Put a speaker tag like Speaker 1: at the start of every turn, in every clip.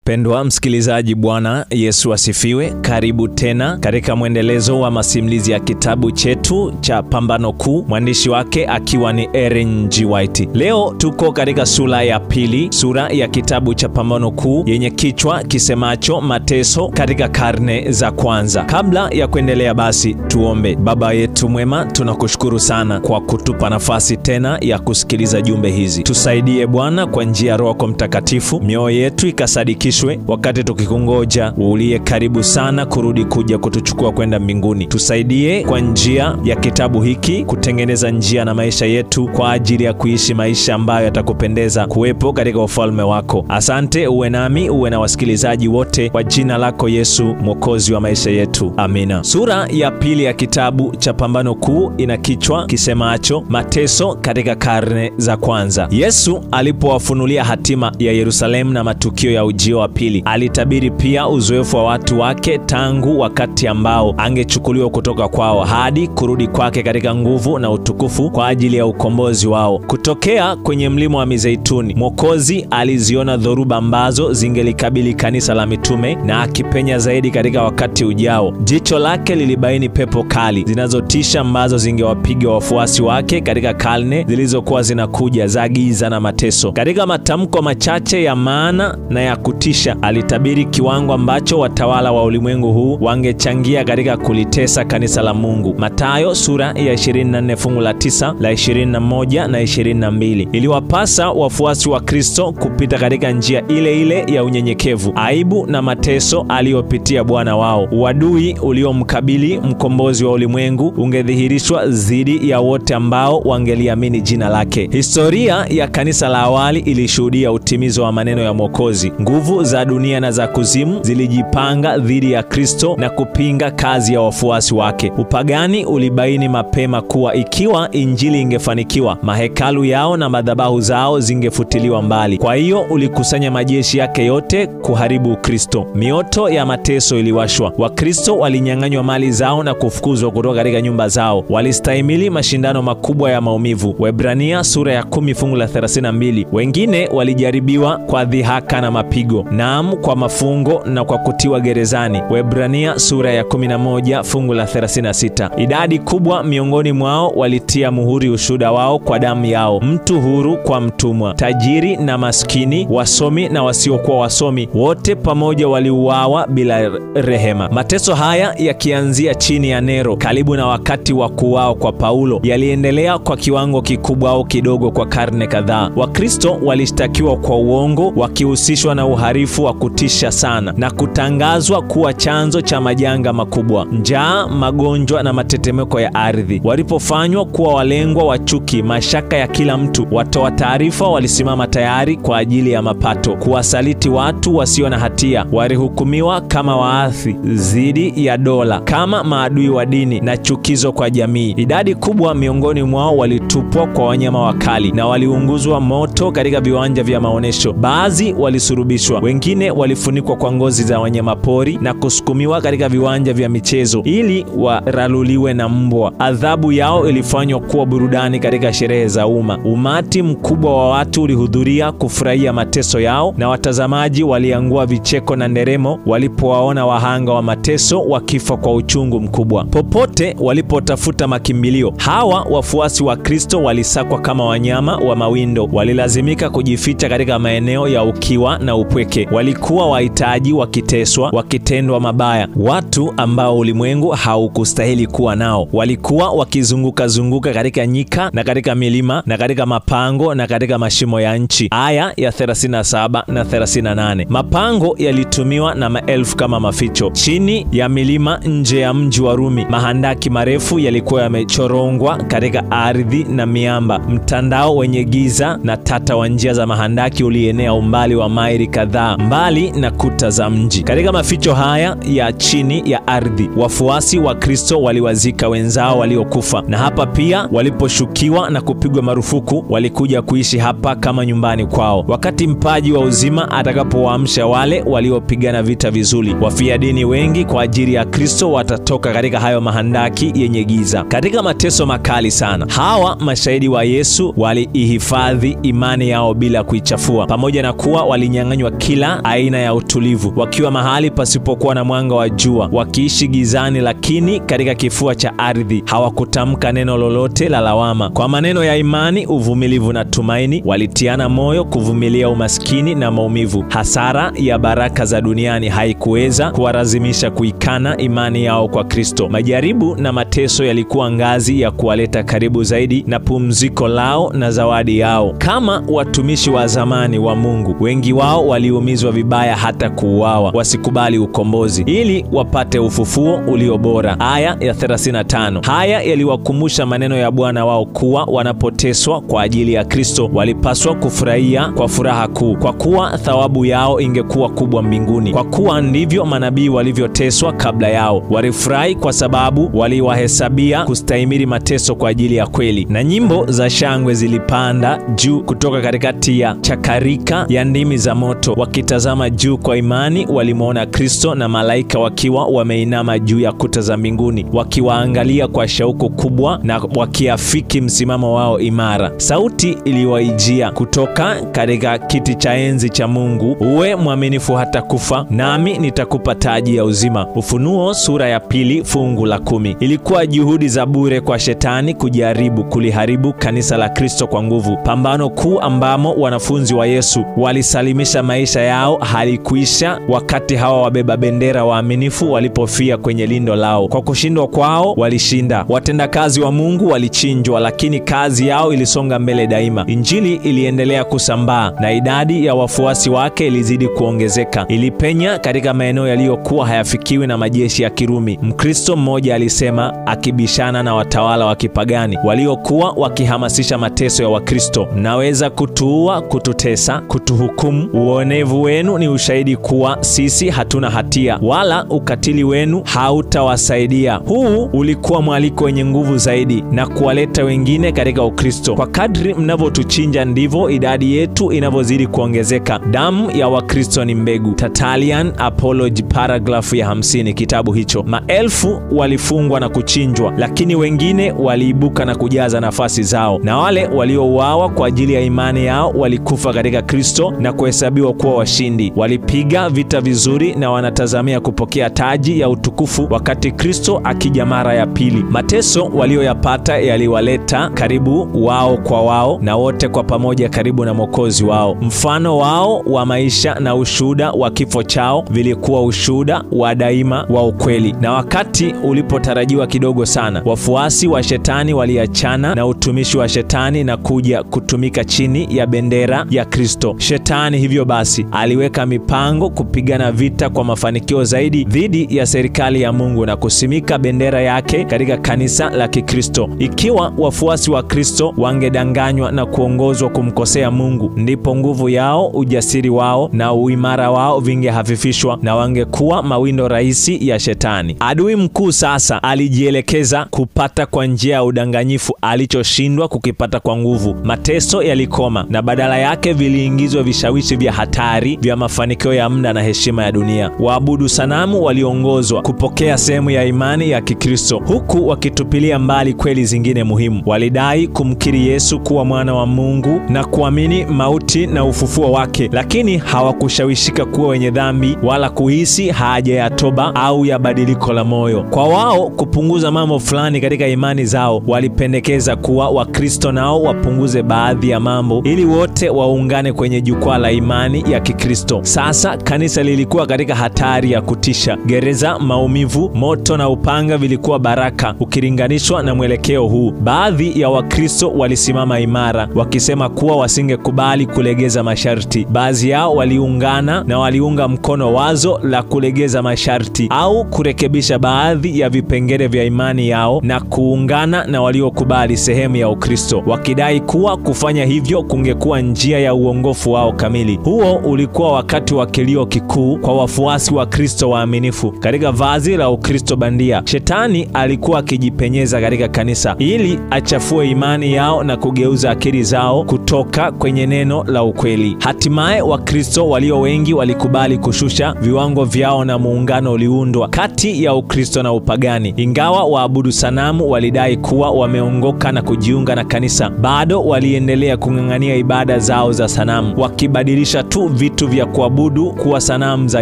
Speaker 1: Mpendwa msikilizaji, Bwana Yesu asifiwe. Karibu tena katika mwendelezo wa masimulizi ya kitabu chetu cha Pambano Kuu, mwandishi wake akiwa ni Ellen G. White. Leo tuko katika sura ya pili, sura ya kitabu cha Pambano Kuu yenye kichwa kisemacho mateso katika karne za kwanza. Kabla ya kuendelea, basi tuombe. Baba yetu mwema, tunakushukuru sana kwa kutupa nafasi tena ya kusikiliza jumbe hizi. Tusaidie Bwana kwa njia ya Roho Mtakatifu, mioyo yetu ikasadikishwe wakati tukikungoja uliye karibu sana kurudi kuja kutuchukua kwenda mbinguni. Tusaidie kwa njia ya kitabu hiki kutengeneza njia na maisha yetu kwa ajili ya kuishi maisha ambayo yatakupendeza, kuwepo katika ufalme wako. Asante, uwe nami, uwe na wasikilizaji wote, kwa jina lako Yesu, mwokozi wa maisha yetu. Amina. Sura ya pili ya kitabu cha Pambano Kuu ina kichwa kisemacho mateso katika karne za kwanza. Yesu alipowafunulia hatima ya Yerusalemu na matukio ya ujio wa pili, alitabiri pia uzoefu wa watu wake tangu wakati ambao angechukuliwa kutoka kwao hadi kurudi kwake katika nguvu na utukufu kwa ajili ya ukombozi wao. Kutokea kwenye mlima wa Mizeituni, Mwokozi aliziona dhoruba ambazo zingelikabili kanisa la mitume, na akipenya zaidi katika wakati ujao, jicho lake lilibaini pepo kali zinazotisha ambazo zingewapiga wafuasi wake katika karne zilizokuwa zinakuja za giza na mateso. Katika matamko machache ya maana na ya kutisha, alitabiri kiwango ambacho watawala wa ulimwengu huu wangechangia katika kulitesa kanisa la Mungu. Mathayo sura ya 24 fungu la 9, la 21 na 22. Iliwapasa wafuasi wa Kristo kupita katika njia ile ile ya unyenyekevu, aibu na mateso aliyopitia Bwana wao. Uadui uliomkabili mkombozi wa ulimwengu ungedhihirishwa dhidi ya wote ambao wangeliamini jina lake. Historia ya kanisa la awali ilishuhudia utimizo wa maneno ya Mwokozi. Nguvu za dunia na za kuzimu zilijipanga dhidi ya Kristo na kupinga kazi ya wafuasi wake. Upagani ulibaini mapema kuwa ikiwa injili ingefanikiwa, mahekalu yao na madhabahu zao zingefutiliwa mbali. Kwa hiyo ulikusanya majeshi yake yote kuharibu Kristo. Mioto ya mateso iliwashwa. Wakristo walinyang'anywa mali zao na kufukuzwa kutoka katika nyumba zao. Walistahimili mashindano makubwa ya maumivu. Waebrania sura ya 10 fungu la 32. Wengine walijaribiwa kwa dhihaka na mapigo, naam, kwa mafungo na kwa kutiwa gerezani. Waebrania sura ya 11 fungu la 36. Idadi kubwa miongoni mwao walitia muhuri ushuhuda wao kwa damu yao. Mtu huru kwa mtumwa, tajiri na maskini, wasomi na wasiokuwa wasomi, wote pamoja waliuawa bila rehema. Mateso haya yakianzia chini ya Nero karibu na wakati wa kuuawa kwa Paulo, yaliendelea kwa kiwango kikubwa au kidogo kwa karne kadhaa. Wakristo walishtakiwa kwa uongo, wakihusishwa na uhalifu wa kutisha sana na kutangazwa kuwa chanzo cha majanga makubwa: njaa, magonjwa na matetemeko ya ardhi. Walipofanywa kuwa walengwa wa chuki, mashaka ya kila mtu, watoa taarifa walisimama tayari kwa ajili ya mapato. Kuwasaliti watu wasio na hatia walihukumiwa kama waathi dhidi ya dola, kama maadui wa dini na chukizo kwa jamii. Idadi kubwa miongoni mwao walitupwa kwa wanyama wakali na waliunguzwa moto katika viwanja vya maonesho. Baadhi walisurubishwa, wengine walifunikwa kwa ngozi za wanyamapori na kusukumiwa katika viwanja vya michezo ili waraluliwe na mbwa. Adhabu yao ilifanywa kuwa burudani katika sherehe za umma. Umati mkubwa wa watu ulihudhuria kufurahia mateso yao, na watazamaji waliangua vicheko na nderemo walipowaona wahanga wa mateso wakifa kwa uchungu mkubwa. Popote walipotafuta makimbilio, hawa wafuasi wa Kristo walisakwa kama wanyama wa mawindo. Walilazimika kujificha katika maeneo ya ukiwa na upweke. Walikuwa wahitaji, wakiteswa, wakitendwa mabaya, watu ambao ulimwengu haukustahili kuwa nao. Walikuwa wakizunguka katika nyika na katika milima na katika mapango na katika mashimo ya nchi. Aya ya 37 na 38. Mapango yalitumiwa na maelfu kama maficho. Chini ya milima nje ya mji wa Rumi, mahandaki marefu yalikuwa yamechorongwa katika ardhi na miamba. Mtandao wenye giza na tata wa njia za mahandaki ulienea umbali wa maili kadhaa mbali na kuta za mji. Katika maficho haya ya chini ya ardhi, wafuasi wa Kristo waliwazika wenzao waliokufa, na hapa pia waliposhukiwa na kupigwa marufuku, walikuja kuishi hapa kama nyumbani kwao. Wakati mpaji wa uzima atakapowaamsha wale waliopigana vita vizuri, wafia dini wengi kwa ajili ya Kristo watatoka katika hayo mahandaki yenye giza. Katika mateso makali sana, hawa mashahidi wa Yesu waliihifadhi imani yao bila kuichafua. Pamoja na kuwa walinyang'anywa kila kila aina ya utulivu, wakiwa mahali pasipokuwa na mwanga wa jua, wakiishi gizani, lakini katika kifua cha ardhi hawakutamka neno lolote la lawama. Kwa maneno ya imani, uvumilivu na tumaini walitiana moyo kuvumilia umaskini na maumivu. Hasara ya baraka za duniani haikuweza kuwalazimisha kuikana imani yao kwa Kristo. Majaribu na mateso yalikuwa ngazi ya kuwaleta karibu zaidi na pumziko lao na zawadi yao. Kama watumishi wa zamani wa Mungu, wengi wao waliumizwa vibaya hata kuuawa, wasikubali ukombozi ili wapate ufufuo ulio bora. Aya ya 35. Haya yaliwakumbusha maneno ya Bwana wao kuwa wanapoteswa kwa ajili ya Kristo walipaswa kufurahia kwa furaha kuu, kwa kuwa thawabu yao ingekuwa kubwa mbinguni. Kwa kuwa ndivyo manabii walivyoteswa kabla yao, walifurahi kwa sababu waliwahesabia kustahimili mateso kwa ajili ya kweli. Na nyimbo za shangwe zilipanda juu kutoka katikati ya chakarika ya ndimi za moto. Wakitazama juu kwa imani, walimwona Kristo na malaika wakiwa wameinama juu ya kuta za mbinguni, wakiwaangalia kwa shauku kubwa na wakiafiki msimamo wao imara. Sauti iliwaijia kutoka katika kiti cha enzi cha Mungu, uwe mwaminifu hata kufa, nami nitakupa taji ya uzima. Ufunuo sura ya 2 fungu la 10. Ilikuwa juhudi za bure kwa shetani kujaribu kuliharibu kanisa la Kristo kwa nguvu. Pambano kuu ambamo wanafunzi wa Yesu walisalimisha maisha yao halikuisha wakati hawa wabeba bendera waaminifu walipofia kwenye lindo lao. Kwa kushindwa kwao walishinda. Watendakazi wa Mungu walichinjwa, lakini kazi yao ilisonga mbele daima. Injili iliendelea kusambaa na idadi ya wafuasi wake ilizidi kuongezeka. Ilipenya katika maeneo yaliyokuwa hayafikiwi na majeshi ya Kirumi. Mkristo mmoja alisema, akibishana na watawala wa kipagani waliokuwa wakihamasisha mateso ya Wakristo, mnaweza kutuua, kututesa, kutuhukumu. Uonevu wenu ni ushahidi kuwa sisi hatuna hatia, wala ukatili wenu hautawasaidia. Huu ulikuwa mwaliko wenye nguvu zaidi na kuwaleta wengine katika Ukristo. Kwa kadri mnavyotuchinja ndivyo idadi yetu inavyozidi kuongezeka. Damu ya Wakristo ni mbegu. Tertullian Apology paragrafu ya 50 kitabu hicho. Maelfu walifungwa na kuchinjwa, lakini wengine waliibuka na kujaza nafasi zao. Na wale waliouawa kwa ajili ya imani yao walikufa katika Kristo na kuhesabiwa kuwa washindi. Walipiga vita vizuri na wanatazamia kupokea taji ya utukufu wakati Kristo akija mara ya pili. Mateso walioyapata yaliwaleta karibu wao kwa wao, na wote kwa pamoja karibu na Mwokozi wao. Mfano wao wa maisha na ushuhuda wa kifo chao vilikuwa ushuhuda wa daima wa ukweli. Na wakati ulipotarajiwa kidogo sana, wafuasi wa shetani waliachana na utumishi wa shetani na kuja kutumika chini ya bendera ya Kristo. Shetani hivyo basi aliweka mipango kupigana vita kwa mafanikio zaidi dhidi ya serikali ya Mungu na kusimika bendera yake katika kanisa la Kikristo. Ikiwa wafuasi wa Kristo wangedanganywa na kuongozwa kumkosea Mungu, ndipo nguvu yao, ujasiri wao na uimara wao vingehafifishwa na wangekuwa mawindo rahisi ya shetani. Adui mkuu sasa alijielekeza kupata kwa njia ya udanganyifu alichoshindwa kukipata kwa nguvu. Mateso yalikoma na badala yake viliingizwa vishawishi vya hatari vya mafanikio ya muda na heshima ya dunia. Waabudu sanamu waliongozwa kupokea sehemu ya imani ya Kikristo huku wakitupilia mbali kweli zingine muhimu. Walidai kumkiri Yesu kuwa mwana wa Mungu na kuamini mauti na ufufuo wake, lakini hawakushawishika kuwa wenye dhambi wala kuhisi haja ya toba au ya badiliko la moyo. Kwa wao kupunguza mambo fulani katika imani zao, walipendekeza kuwa Wakristo nao wapunguze baadhi ya mambo ili wote waungane kwenye jukwaa la imani ya Kikristo. Sasa kanisa lilikuwa katika hatari ya kutisha. Gereza, maumivu, moto na upanga vilikuwa baraka ukilinganishwa na mwelekeo huu. Baadhi ya Wakristo walisimama imara wakisema kuwa wasingekubali kulegeza masharti. Baadhi yao waliungana na waliunga mkono wazo la kulegeza masharti au kurekebisha baadhi ya vipengele vya imani yao na kuungana na waliokubali sehemu ya Ukristo, wakidai kuwa kufanya hivyo kungekuwa njia ya uongofu wao kamili. Huo ulikuwa wakati wa kilio kikuu kwa wafuasi wa Kristo waaminifu katika vazi la Ukristo bandia. Shetani alikuwa akijipenyeza katika kanisa ili achafue imani yao na kugeuza akili zao kutoka kwenye neno la ukweli. Hatimaye Wakristo walio wengi walikubali kushusha viwango vyao na muungano uliundwa kati ya Ukristo na upagani. Ingawa waabudu sanamu walidai kuwa wameongoka na kujiunga na kanisa, bado waliendelea kung'ang'ania ibada zao za sanamu, wakibadilisha tu vitu vya kuabudu kuwa sanamu za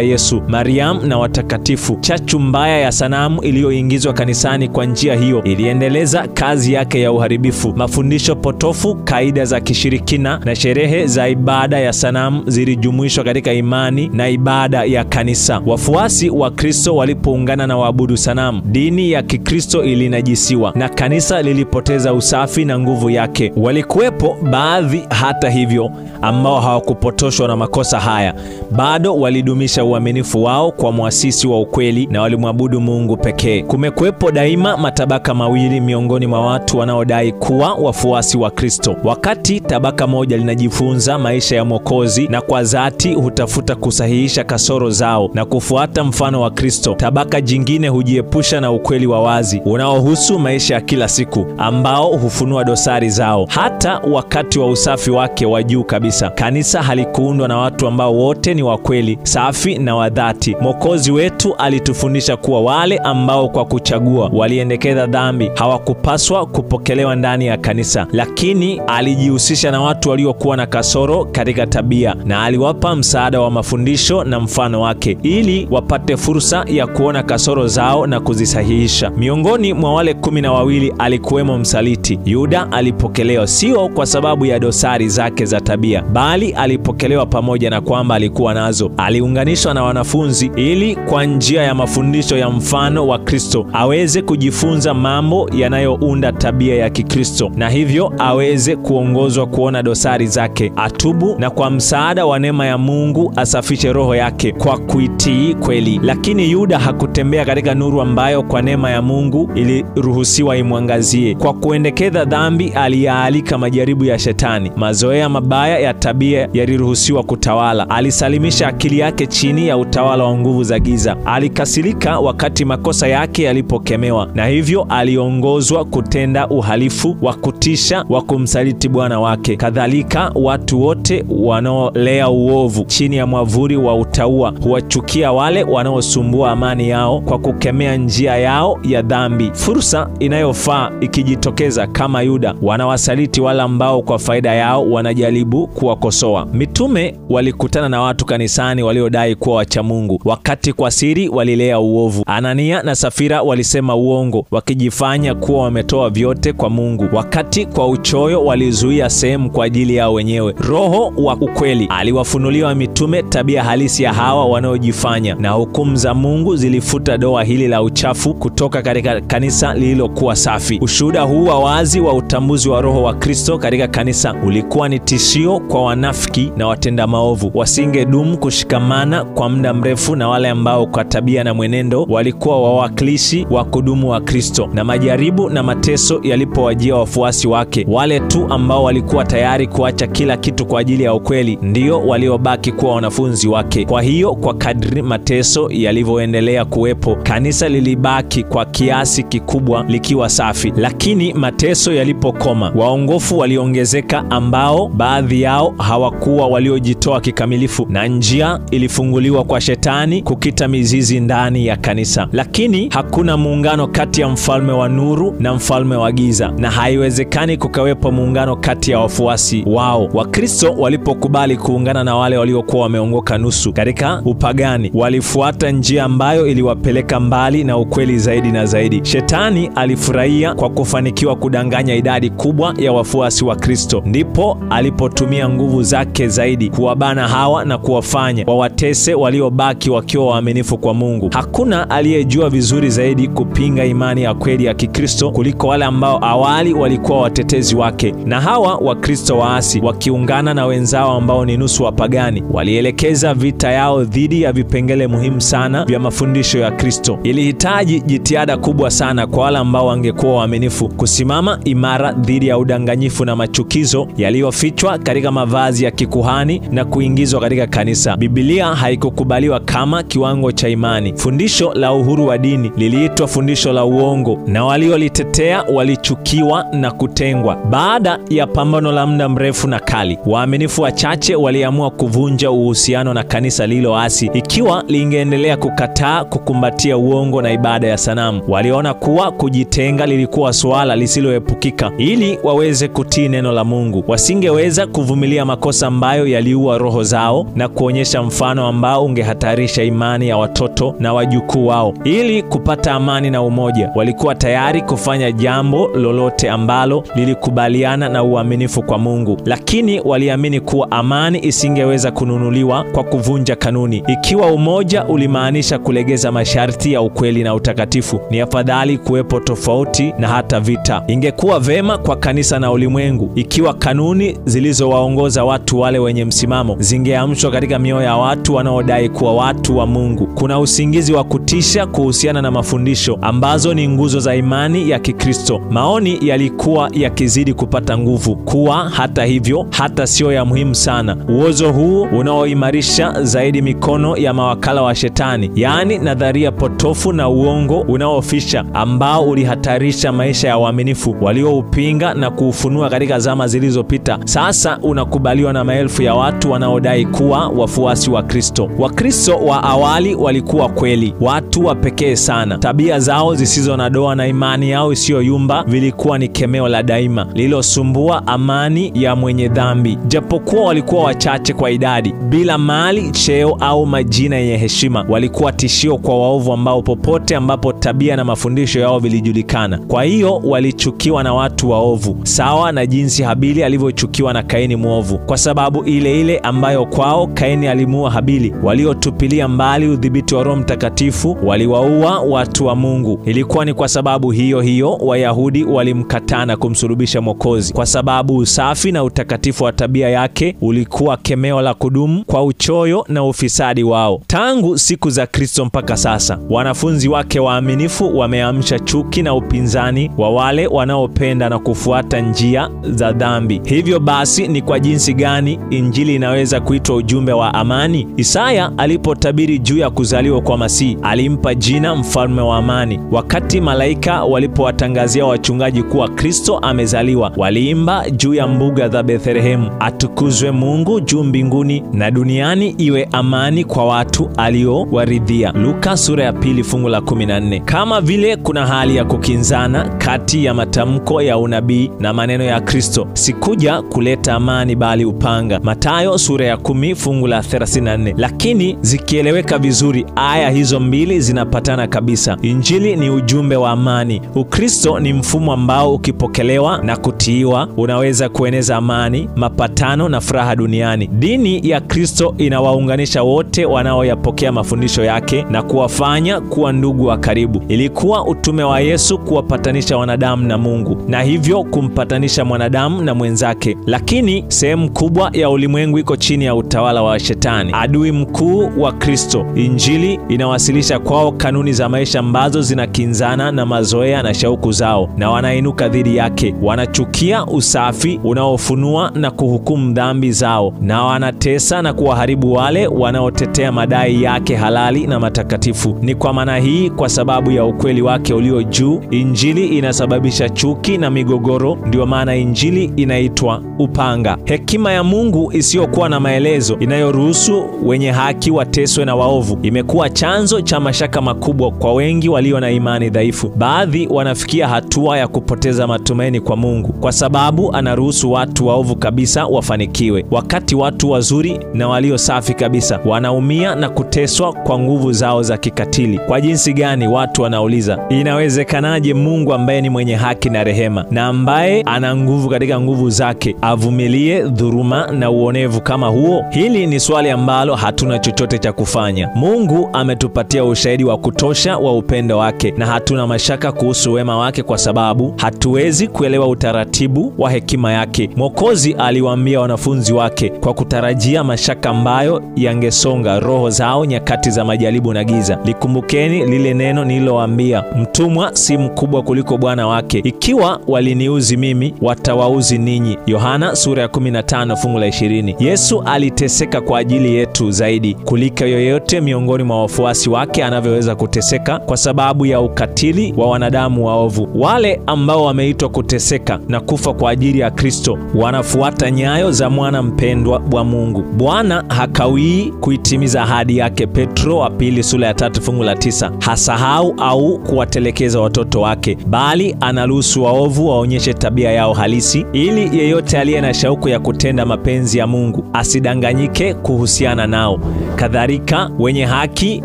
Speaker 1: Yesu, Mariamu na watakatifu. Chachu mbaya ya sanamu iliyoingizwa kanisani kwa njia hiyo iliendeleza kazi yake ya uharibifu. Mafundisho potofu, kaida za kishirikina na sherehe za ibada ya sanamu zilijumuishwa katika imani na ibada ya kanisa. Wafuasi wa Kristo walipoungana na waabudu sanamu, dini ya Kikristo ilinajisiwa na kanisa lilipoteza usafi na nguvu yake. Walikuwepo baadhi hata hivyo ambao hawakupotoshwa na makosa haya. Bado walidumisha uaminifu wao kwa muasisi wa ukweli na walimwabudu Mungu pekee. Kumekuwepo daima matabaka mawili miongoni mwa watu wanaodai kuwa wafuasi wa Kristo. Wakati tabaka moja linajifunza maisha ya Mwokozi na kwa dhati hutafuta kusahihisha kasoro zao na kufuata mfano wa Kristo, tabaka jingine hujiepusha na ukweli wa wazi unaohusu maisha ya kila siku ambao hufunua dosari zao. Hata wakati wa usafi wake wa juu kabisa, kanisa halikuundwa na watu ambao wote ni wa kweli, safi na wa dhati. Mwokozi wetu alitufundisha kuwa wale ambao kwa kuchagua waliendekeza dhambi hawakupaswa kupokelewa ndani ya kanisa, lakini alijihusisha na watu waliokuwa na kasoro katika tabia na aliwapa msaada wa mafundisho na mfano wake ili wapate fursa ya kuona kasoro zao na kuzisahihisha. Miongoni mwa wale 12 alikuwemo msaliti. Yuda alipokelewa sio kwa sababu ya dosari zake za tabia, bali alipokelewa pamoja na kwamba alikuwa nazo. Aliunganishwa na wanafunzi ili kwa njia ya mafundisho ya mfano wa Kristo aweze kujifunza mambo yanayounda tabia ya Kikristo na hivyo aweze kuongozwa kuona dosari zake, atubu na kwa msaada wa neema ya Mungu asafishe roho yake kwa kuitii kweli. Lakini Yuda hakutembea katika nuru ambayo kwa neema ya Mungu iliruhusiwa imwangazie. Kwa kuendekeza dhambi aliyaalika majaribu ya Shetani. Mazoea mabaya ya tabia yaliruhusiwa kutawala. Alisalimisha akili yake chini ya utawala wa nguvu za giza. Alikasirika wakati makosa yake yalipokemewa na hivyo aliongozwa kutenda uhalifu wa kutisha wa kumsaliti Bwana wake. Kadhalika watu wote wanaolea uovu chini ya mwavuli wa utaua huwachukia wale wanaosumbua amani yao kwa kukemea njia yao ya dhambi. Fursa inayofaa ikijitokeza kama Yuda, wanawasaliti wale ambao kwa faida yao wanajaribu kuwakosoa. Mitume walikutana na watu kanisani waliodai kuwa wacha Mungu, wakati kwa siri walilea uovu. Anania na Safira walisema uongo wakijifanya kuwa wametoa vyote kwa Mungu, wakati kwa uchoyo walizuia sehemu kwa ajili yao wenyewe. Roho wa ukweli aliwafunuliwa mitume tabia halisi ya hawa wanaojifanya, na hukumu za Mungu zilifuta doa hili la uchafu kutoka katika kanisa lililokuwa safi. Ushuhuda huu wa wazi wa utambuzi wa Roho wa Kristo katika kanisa ulikuwa ni tishio kwa wanafiki na watenda maovu. Wasingedumu kushikamana kwa muda mrefu na wale ambao kwa tabia na mwenendo walikuwa wawakilishi wa kudumu wa Kristo. Na majaribu na mateso yalipowajia wafuasi wake, wale tu ambao walikuwa tayari kuacha kila kitu kwa ajili ya ukweli ndio waliobaki kuwa wanafunzi wake. Kwa hiyo kwa kadri mateso yalivyoendelea kuwepo, kanisa lilibaki kwa kiasi kikubwa likiwa safi. Lakini mateso yalipokoma, waongofu waliongezeka ambao baadhi yao hawakuwa waliojitoa kikamilifu, na njia ilifunguliwa kwa Shetani kukita mizizi ndani ya kanisa. Lakini hakuna muungano kati ya mfalme wa nuru na mfalme wa giza, na haiwezekani kukawepo muungano kati ya wafuasi wao. Wakristo walipokubali kuungana na wale waliokuwa wameongoka nusu katika upagani, walifuata njia ambayo iliwapeleka mbali na ukweli zaidi na zaidi. Shetani alifurahia kwa kufanikiwa kudanganya idadi kubwa ya wafuasi wa Kristo. Ndipo alipotumia nguvu zake zaidi kuwabana hawa na kuwafanya wawatese waliobaki wakiwa waaminifu kwa Mungu. Hakuna aliyejua vizuri zaidi kupinga imani ya kweli ya Kikristo kuliko wale ambao awali walikuwa watetezi wake. Na hawa Wakristo waasi wakiungana na wenzao ambao ni nusu wapagani, walielekeza vita yao dhidi ya vipengele muhimu sana vya mafundisho ya Kristo. Ilihitaji jitihada kubwa sana kwa wale ambao wangekuwa waaminifu kusimama imara dhidi ya udanganyifu na machukizo yaliyofichwa katika mavazi ya kikuhani na kuingizwa katika kanisa. Biblia haikukubaliwa kama kiwango cha imani. Fundisho la uhuru wa dini liliitwa fundisho la uongo, na waliolitetea walichukiwa na kutengwa. Baada ya pambano la muda mrefu na kali, waaminifu wachache waliamua kuvunja uhusiano na kanisa lililoasi ikiwa lingeendelea kukataa kukumbatia uongo na ibada ya sanamu. Waliona kuwa kujitenga lilikuwa swala lisiloepukika ili waweze kutii neno la Mungu. Wasingeweza kuvumilia makosa ambayo yaliua roho roho zao na kuonyesha mfano ambao ungehatarisha imani ya watoto na wajukuu wao. Ili kupata amani na umoja, walikuwa tayari kufanya jambo lolote ambalo lilikubaliana na uaminifu kwa Mungu. Lakini waliamini kuwa amani isingeweza kununuliwa kwa kuvunja kanuni. Ikiwa umoja ulimaanisha kulegeza masharti ya ukweli na utakatifu, ni afadhali kuwepo tofauti na hata vita. Ingekuwa vema kwa kanisa na ulimwengu ikiwa kanuni zilizowaongoza watu wale wenye msimamo zingeamshwa katika mioyo ya watu wanaodai kuwa watu wa Mungu. Kuna usingizi wa kutisha kuhusiana na mafundisho ambazo ni nguzo za imani ya Kikristo. Maoni yalikuwa yakizidi kupata nguvu kuwa hata hivyo hata sio ya muhimu sana. Uozo huu unaoimarisha zaidi mikono ya mawakala wa shetani, yaani nadharia potofu na uongo unaofisha, ambao ulihatarisha maisha ya waaminifu walioupinga na kuufunua katika zama zilizopita, sasa unakubaliwa na maelfu ya watu wanaodai kuwa wafuasi wa Kristo. Wakristo wa awali walikuwa kweli watu wa pekee sana. Tabia zao zisizo na doa na imani yao isiyoyumba vilikuwa ni kemeo la daima lilosumbua amani ya mwenye dhambi. Japokuwa walikuwa wachache kwa idadi, bila mali, cheo au majina yenye heshima, walikuwa tishio kwa waovu ambao popote ambapo tabia na mafundisho yao vilijulikana. Kwa hiyo walichukiwa na watu waovu, sawa na jinsi Habili alivyochukiwa na Kaini mwovu, kwa sababu ile ile ambayo kwao Kaini alimuua Habili. Waliotupilia mbali udhibiti wa Roho Mtakatifu waliwaua watu wa Mungu. Ilikuwa ni kwa sababu hiyo hiyo Wayahudi walimkataa na kumsulubisha Mwokozi, kwa sababu usafi na utakatifu wa tabia yake ulikuwa kemeo la kudumu kwa uchoyo na ufisadi wao. Tangu siku za Kristo mpaka sasa, wanafunzi wake waaminifu wameamsha chuki na upinzani wa wale wanaopenda na kufuata njia za dhambi. Hivyo basi, ni kwa jinsi gani Injili inaweza kuitwa ujumbe wa amani? Isaya alipotabiri juu ya kuzaliwa kwa Masihi, alimpa jina mfalme wa amani. Wakati malaika walipowatangazia wachungaji kuwa Kristo amezaliwa, waliimba juu ya mbuga za Bethlehemu, atukuzwe Mungu juu mbinguni na duniani iwe amani kwa watu aliowaridhia. Luka sura ya 2 fungu la 14. Kama vile kuna hali ya kukinzana kati ya matamko ya unabii na maneno ya Kristo, sikuja kuleta amani bali upanga. Mathayo sura ya 10 fungu la 34. Lakini zikieleweka vizuri, aya hizo mbili zinapatana kabisa. Injili ni ujumbe wa amani. Ukristo ni mfumo ambao ukipokelewa na kutiiwa unaweza kueneza amani, mapatano na furaha duniani. Dini ya Kristo inawaunganisha wote wanaoyapokea mafundisho yake na kuwafanya kuwa ndugu wa karibu. Ilikuwa utume wa Yesu kuwapatanisha wanadamu na Mungu, na hivyo kumpatanisha mwanadamu na mwenzake. Lakini sehemu kubwa ya ulimwengu iko chini ya utawala wa Shetani, adui mkuu wa Kristo. Injili inawasilisha kwao kanuni za maisha ambazo zinakinzana na mazoea na shauku zao, na wanainuka dhidi yake. Wanachukia usafi unaofunua na kuhukumu dhambi zao, na wanatesa na kuwaharibu wale wanaotetea madai yake halali na matakatifu. Ni kwa maana hii, kwa sababu ya ukweli wake ulio juu, Injili inasababisha chuki na migogoro. Ndio maana Injili inaitwa upanga. Hekima ya Mungu isiyokuwa na maelezo, inayoruhusu wenye haki wateswe na waovu, imekuwa chanzo cha mashaka makubwa kwa wengi walio na imani dhaifu. Baadhi wanafikia hatua ya kupoteza matumaini kwa Mungu kwa sababu anaruhusu watu waovu kabisa wafanikiwe, wakati watu wazuri na walio safi kabisa wanaumia na kuteswa kwa nguvu zao za kikatili. Kwa jinsi gani, watu wanauliza, inawezekanaje Mungu ambaye ni mwenye haki na rehema na ambaye ana nguvu katika nguvu zake avumilie dhuluma na uonevu kama huo? Hili ni swali ambalo hatuna chochote cha kufanya. Mungu ametupatia ushahidi wa kutosha wa upendo wake, na hatuna mashaka kuhusu wema wake kwa sababu hatuwezi kuelewa utaratibu wa hekima yake. Mwokozi aliwaambia wanafunzi wake kwa kutarajia mashaka ambayo yangesonga roho zao nyakati za majaribu na giza. Likumbukeni lile neno nililowaambia, mtumwa si mkubwa kuliko bwana wake. Ikiwa waliniuzi mimi, watawauzi ninyi. Yohana sura ya 15 fungu la 20. Yesu aliteseka kwa ajili yetu zaidi kuliko yoyote miongoni mwa wafuasi wake anavyoweza kuteseka kwa sababu ya ukatili wa wanadamu waovu. Wale ambao wameitwa kuteseka na kufa kwa ajili ya Kristo wanafuata nyayo za mwana mpendwa wa Mungu. Bwana hakawii kuitimiza ahadi yake. Petro wa 2 sura ya 3 fungu la 9. Hasahau au kuwatelekeza watoto wake, bali anaruhusu waovu waonyeshe tabia yao halisi, ili yeyote aliye na shauku ya kutenda mapenzi ya Mungu asidanganyike kuhusiana nao. Kadhalika wenye haki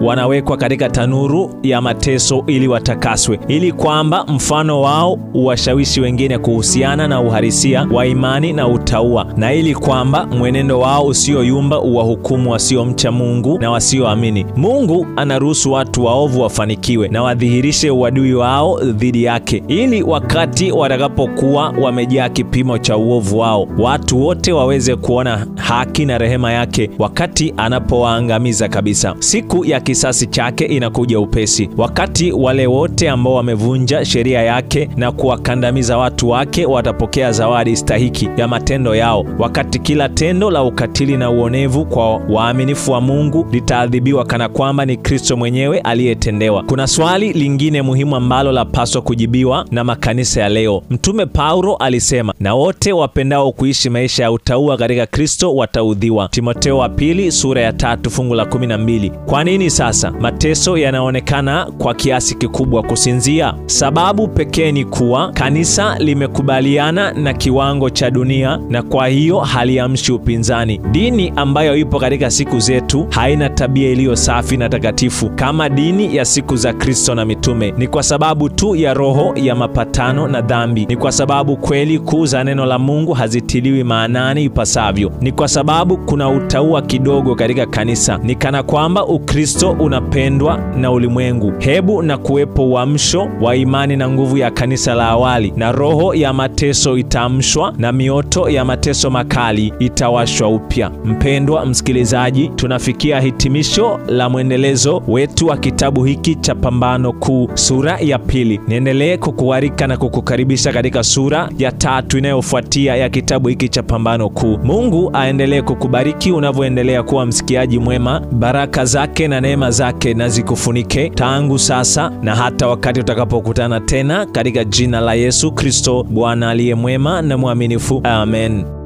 Speaker 1: wanawekwa katika tanuru ya mateso ili watakaswe, ili kwamba mfano wao uwashawishi wengine kuhusiana na uhalisia wa imani na utauwa, na ili kwamba mwenendo wao usioyumba uwahukumu wasiomcha Mungu na wasioamini. Mungu anaruhusu watu waovu wafanikiwe na wadhihirishe uadui wao dhidi yake, ili wakati watakapokuwa wamejaa kipimo cha uovu wao, watu wote waweze kuona haki na rehema yake wakati anapowaangamiza kabisa. Siku ya kisasi chake inakuja upesi, wakati wale wote ambao wamevunja sheria yake na kuwakandamiza watu wake watapokea zawadi stahiki ya matendo yao, wakati kila tendo la ukatili na uonevu kwa waaminifu wa Mungu litaadhibiwa kana kwamba ni Kristo mwenyewe aliyetendewa. Kuna swali lingine muhimu ambalo lapaswa kujibiwa na makanisa ya leo. Mtume Paulo alisema, na wote wapendao kuishi maisha ya utauwa katika Kristo wataudhiwa. Timotheo wa pili sura ya 3 fungu la 12. Kwa nini sasa mateso yanaonekana kwa kiasi kikubwa kusinzia? Sababu pekee ni kuwa kanisa limekubaliana na kiwango cha dunia, na kwa hiyo haliamshi upinzani. Dini ambayo ipo katika siku zetu haina tabia iliyo safi na takatifu kama dini ya siku za Kristo na mitume. Ni kwa sababu tu ya roho ya mapatano na dhambi. Ni kwa sababu kweli kuu za neno la Mungu hazitiliwi maanani ipasavyo. Ni kwa sababu kuna utauwa kidogo katika kanisa. Ni kana kwamba Ukristo unapendwa na ulimwengu. Hebu na kuwepo uamsho wa imani na nguvu ya kanisa la awali, na roho ya mateso itaamshwa na mioto ya mateso makali itawashwa upya. Mpendwa msikilizaji, tunafikia hitimisho la mwendelezo wetu wa kitabu hiki cha Pambano Kuu sura ya 2. Niendelee kukualika na kukukaribisha katika sura ya 3 inayofuatia ya kitabu hiki cha Pambano Kuu. Mungu aendelee kukubariki unavyoendelea kuwa msikiaji mwema. Baraka zake na neema zake na zikufunike tangu sasa na hata wakati utakapokutana tena, katika jina la Yesu Kristo, Bwana aliye mwema na mwaminifu. Amen.